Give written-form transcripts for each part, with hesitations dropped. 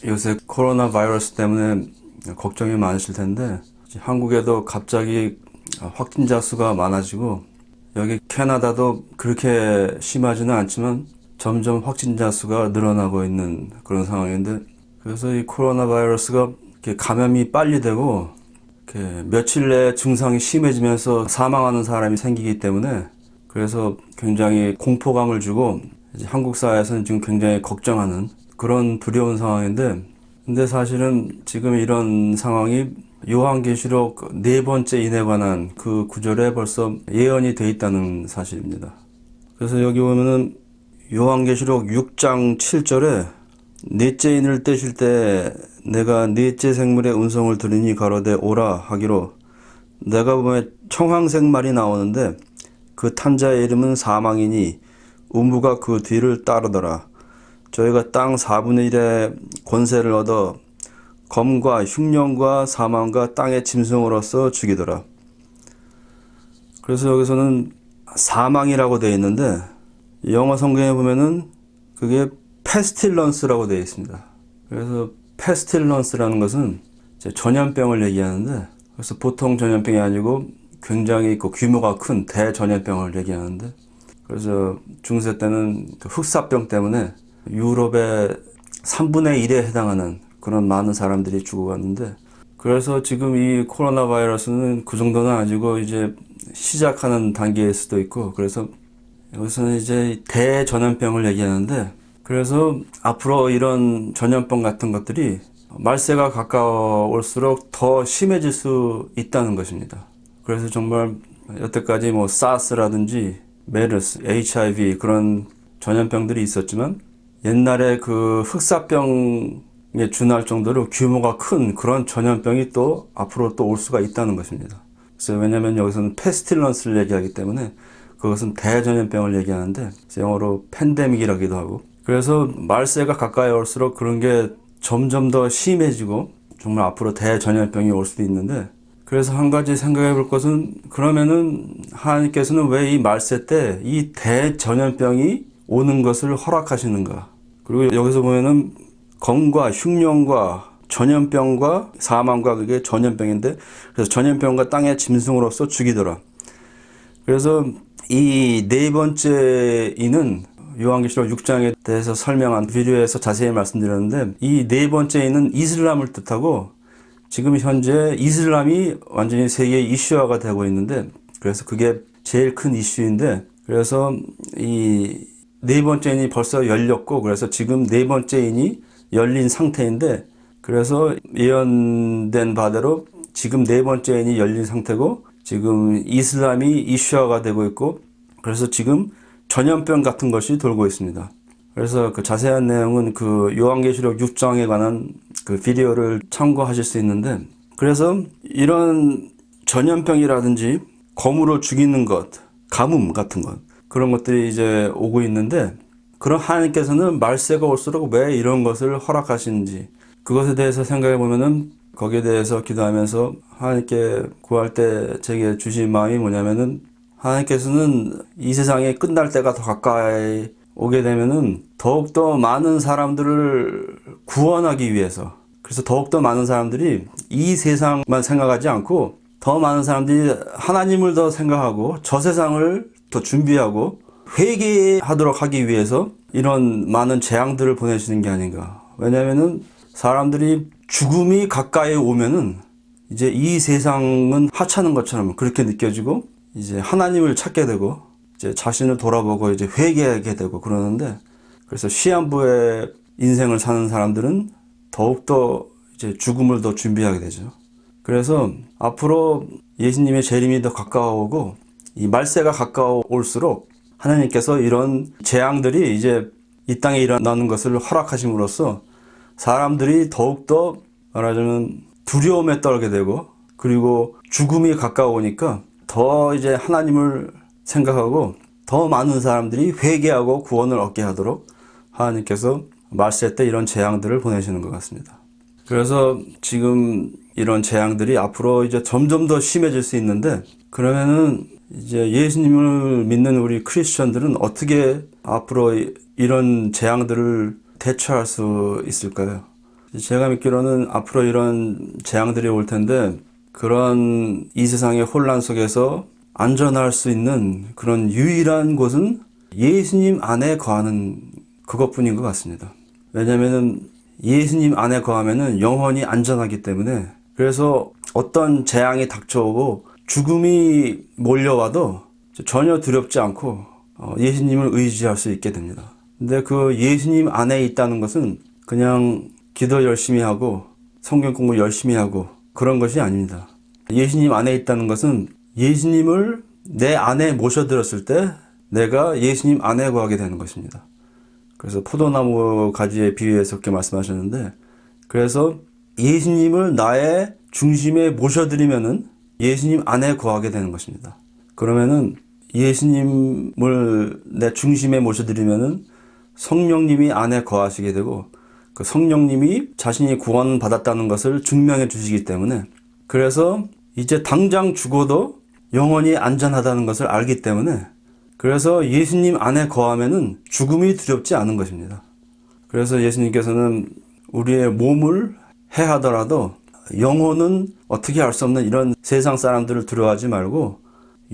요새 코로나 바이러스 때문에 걱정이 많으실 텐데 한국에도 갑자기 확진자 수가 많아지고 여기 캐나다도 그렇게 심하지는 않지만 점점 확진자 수가 늘어나고 있는 그런 상황인데 그래서 이 코로나 바이러스가 이렇게 감염이 빨리 되고 이렇게 며칠 내에 증상이 심해지면서 사망하는 사람이 생기기 때문에 그래서 굉장히 공포감을 주고 이제 한국 사회에서는 지금 굉장히 걱정하는 그런 두려운 상황인데 근데 사실은 지금 이런 상황이 요한계시록 네 번째인에 관한 그 구절에 벌써 예언이 돼 있다는 사실입니다. 그래서 여기 보면은 요한계시록 6장 7절에 넷째 인을 떼실 때 내가 넷째 생물의 음성을 들으니 가로되 오라 하기로 내가 보면 청황색 말이 나오는데 그 탄자의 이름은 사망이니 음부가 그 뒤를 따르더라. 저희가 땅 4분의 1의 권세를 얻어 검과 흉령과 사망과 땅의 짐승으로서 죽이더라. 그래서 여기서는 사망이라고 되어 있는데 영어 성경에 보면은 그게 페스틸런스라고 되어 있습니다. 그래서 페스틸런스라는 것은 전염병을 얘기하는데 그래서 보통 전염병이 아니고 굉장히 그 규모가 큰 대전염병을 얘기하는데 그래서 중세 때는 그 흑사병 때문에 유럽의 3분의 1에 해당하는 그런 많은 사람들이 죽어갔는데 그래서 지금 이 코로나 바이러스는 그 정도는 아니고 이제 시작하는 단계일 수도 있고 그래서 여기서는 이제 대전염병을 얘기하는데 그래서 앞으로 이런 전염병 같은 것들이 말세가 가까울수록 더 심해질 수 있다는 것입니다. 그래서 정말 여태까지 뭐 사스라든지 메르스, HIV 그런 전염병들이 있었지만 옛날에 그 흑사병에 준할 정도로 규모가 큰 그런 전염병이 또 앞으로 또 올 수가 있다는 것입니다. 그래서 왜냐하면 여기서는 페스틸런스를 얘기하기 때문에 그것은 대전염병을 얘기하는데 영어로 팬데믹이라기도 하고 그래서 말세가 가까이 올수록 그런 게 점점 더 심해지고 정말 앞으로 대전염병이 올 수도 있는데 그래서 한 가지 생각해 볼 것은 그러면은 하나님께서는 왜 이 말세 때 이 대전염병이 오는 것을 허락하시는가? 그리고 여기서 보면은 검과 흉령과 전염병과 사망과 그게 전염병인데 그래서 전염병과 땅의 짐승으로서 죽이더라. 그래서 이 네 번째 이는 요한계시록 6장에 대해서 설명한 비디오에서 자세히 말씀드렸는데 이 네 번째 이는 이슬람을 뜻하고 지금 현재 이슬람이 완전히 세계의 이슈화가 되고 있는데 그래서 그게 제일 큰 이슈인데 그래서 이 네 번째 인이 벌써 열렸고 그래서 지금 네 번째 인이 열린 상태인데 그래서 예언된 바대로 지금 네 번째 인이 열린 상태고 지금 이슬람이 이슈화가 되고 있고 그래서 지금 전염병 같은 것이 돌고 있습니다. 그래서 그 자세한 내용은 그 요한계시록 6장에 관한 그 비디오를 참고하실 수 있는데 그래서 이런 전염병이라든지 검으로 죽이는 것, 가뭄 같은 것 그런 것들이 이제 오고 있는데 그럼 하나님께서는 말세가 올수록 왜 이런 것을 허락하시는지 그것에 대해서 생각해 보면은 거기에 대해서 기도하면서 하나님께 구할 때 제게 주신 마음이 뭐냐면은 하나님께서는 이 세상이 끝날 때가 더 가까이 오게 되면은 더욱더 많은 사람들을 구원하기 위해서 그래서 더욱더 많은 사람들이 이 세상만 생각하지 않고 더 많은 사람들이 하나님을 더 생각하고 저 세상을 더 준비하고 회개하도록 하기 위해서 이런 많은 재앙들을 보내시는 게 아닌가. 왜냐하면은 사람들이 죽음이 가까이 오면은 이제 이 세상은 하찮은 것처럼 그렇게 느껴지고 이제 하나님을 찾게 되고 이제 자신을 돌아보고 이제 회개하게 되고 그러는데 그래서 시한부의 인생을 사는 사람들은 더욱더 이제 죽음을 더 준비하게 되죠. 그래서 앞으로 예수님의 재림이 더 가까워오고 이 말세가 가까워올수록 하나님께서 이런 재앙들이 이제 이 땅에 일어나는 것을 허락하심으로써 사람들이 더욱더 말하자면 두려움에 떨게 되고 그리고 죽음이 가까워오니까 더 이제 하나님을 생각하고 더 많은 사람들이 회개하고 구원을 얻게 하도록 하나님께서 말세 때 이런 재앙들을 보내시는 것 같습니다. 그래서 지금 이런 재앙들이 앞으로 이제 점점 더 심해질 수 있는데 그러면은 이제 예수님을 믿는 우리 크리스천들은 어떻게 앞으로 이런 재앙들을 대처할 수 있을까요? 제가 믿기로는 앞으로 이런 재앙들이 올 텐데 그런 이 세상의 혼란 속에서 안전할 수 있는 그런 유일한 곳은 예수님 안에 거하는 그것뿐인 것 같습니다. 왜냐하면 예수님 안에 거하면은 영원히 안전하기 때문에 그래서 어떤 재앙이 닥쳐오고 죽음이 몰려와도 전혀 두렵지 않고 예수님을 의지할 수 있게 됩니다. 근데 그 예수님 안에 있다는 것은 그냥 기도 열심히 하고 성경 공부 열심히 하고 그런 것이 아닙니다. 예수님 안에 있다는 것은 예수님을 내 안에 모셔들었을 때 내가 예수님 안에 거하게 되는 것입니다. 그래서 포도나무 가지에 비유해서 그렇게 말씀하셨는데 그래서 예수님을 나의 중심에 모셔드리면은 예수님 안에 거하게 되는 것입니다. 그러면은 예수님을 내 중심에 모셔드리면은 성령님이 안에 거하시게 되고 그 성령님이 자신이 구원받았다는 것을 증명해 주시기 때문에 그래서 이제 당장 죽어도 영원히 안전하다는 것을 알기 때문에 그래서 예수님 안에 거하면은 죽음이 두렵지 않은 것입니다. 그래서 예수님께서는 우리의 몸을 해하더라도 영혼은 어떻게 알 수 없는 이런 세상 사람들을 두려워하지 말고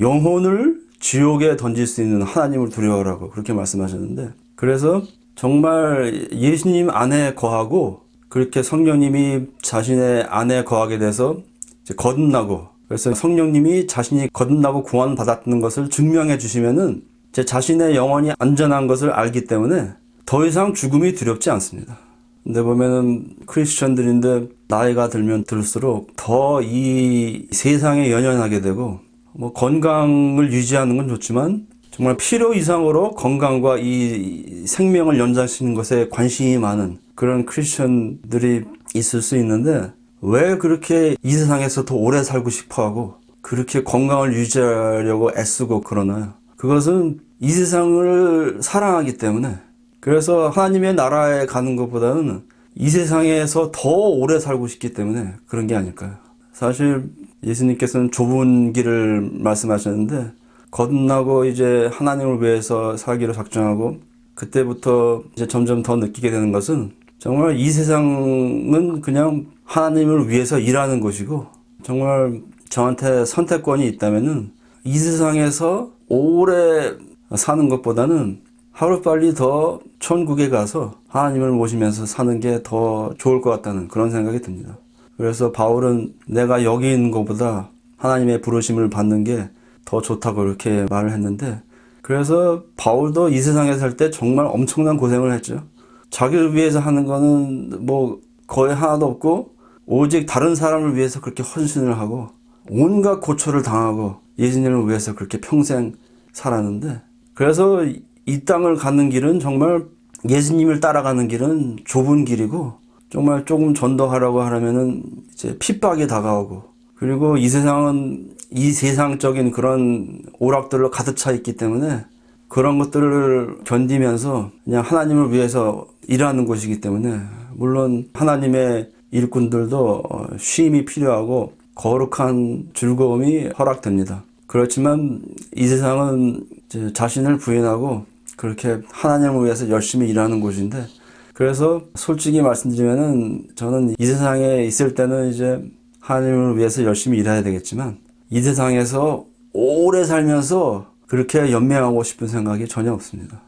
영혼을 지옥에 던질 수 있는 하나님을 두려워하라고 그렇게 말씀하셨는데 그래서 정말 예수님 안에 거하고 그렇게 성령님이 자신의 안에 거하게 돼서 이제 거듭나고 그래서 성령님이 자신이 거듭나고 구원받았다는 것을 증명해 주시면은 제 자신의 영혼이 안전한 것을 알기 때문에 더 이상 죽음이 두렵지 않습니다. 근데 보면은 크리스천들인데 나이가 들면 들수록 더 이 세상에 연연하게 되고 뭐 건강을 유지하는 건 좋지만 정말 필요 이상으로 건강과 이 생명을 연장시키는 것에 관심이 많은 그런 크리스천들이 있을 수 있는데 왜 그렇게 이 세상에서 더 오래 살고 싶어하고 그렇게 건강을 유지하려고 애쓰고 그러나요? 그것은 이 세상을 사랑하기 때문에 그래서 하나님의 나라에 가는 것보다는 이 세상에서 더 오래 살고 싶기 때문에 그런 게 아닐까요? 사실 예수님께서는 좁은 길을 말씀하셨는데 거듭나고 이제 하나님을 위해서 살기로 작정하고 그때부터 이제 점점 더 느끼게 되는 것은 정말 이 세상은 그냥 하나님을 위해서 일하는 곳이고 정말 저한테 선택권이 있다면은 이 세상에서 오래 사는 것보다는 하루빨리 더 천국에 가서 하나님을 모시면서 사는 게 더 좋을 것 같다는 그런 생각이 듭니다. 그래서 바울은 내가 여기 있는 것보다 하나님의 부르심을 받는 게 더 좋다고 이렇게 말을 했는데 그래서 바울도 이 세상에 살 때 정말 엄청난 고생을 했죠. 자기를 위해서 하는 거는 뭐 거의 하나도 없고 오직 다른 사람을 위해서 그렇게 헌신을 하고 온갖 고초를 당하고 예수님을 위해서 그렇게 평생 살았는데 그래서 이 땅을 가는 길은 정말 예수님을 따라가는 길은 좁은 길이고 정말 조금 전도하라고 하려면은 이제 핍박이 다가오고 그리고 이 세상은 이 세상적인 그런 오락들로 가득 차 있기 때문에 그런 것들을 견디면서 그냥 하나님을 위해서 일하는 곳이기 때문에 물론 하나님의 일꾼들도 쉼이 필요하고 거룩한 즐거움이 허락됩니다. 그렇지만 이 세상은 이제 자신을 부인하고 그렇게 하나님을 위해서 열심히 일하는 곳인데 그래서 솔직히 말씀드리면은 저는 이 세상에 있을 때는 이제 하나님을 위해서 열심히 일해야 되겠지만 이 세상에서 오래 살면서 그렇게 연명하고 싶은 생각이 전혀 없습니다.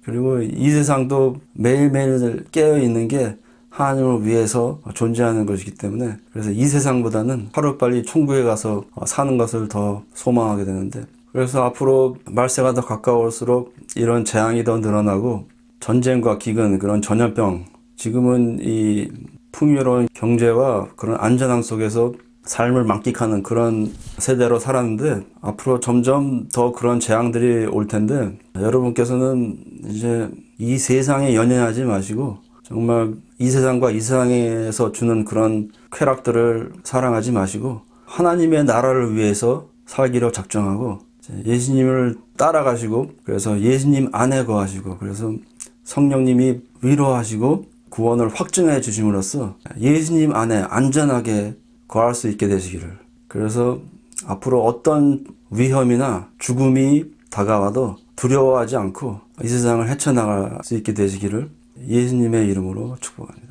그리고 이 세상도 매일매일 깨어 있는 게 하나님을 위해서 존재하는 것이기 때문에 그래서 이 세상보다는 하루빨리 천국에 가서 사는 것을 더 소망하게 되는데 그래서 앞으로 말세가 더 가까울수록 이런 재앙이 더 늘어나고 전쟁과 기근, 그런 전염병 지금은 이 풍요로운 경제와 그런 안전함 속에서 삶을 만끽하는 그런 세대로 살았는데 앞으로 점점 더 그런 재앙들이 올 텐데 여러분께서는 이제 이 세상에 연연하지 마시고 정말 이 세상과 이 세상에서 주는 그런 쾌락들을 사랑하지 마시고 하나님의 나라를 위해서 살기로 작정하고 예수님을 따라가시고 그래서 예수님 안에 거하시고 그래서 성령님이 위로하시고 구원을 확증해 주심으로써 예수님 안에 안전하게 거할 수 있게 되시기를 그래서 앞으로 어떤 위험이나 죽음이 다가와도 두려워하지 않고 이 세상을 헤쳐나갈 수 있게 되시기를 예수님의 이름으로 축복합니다.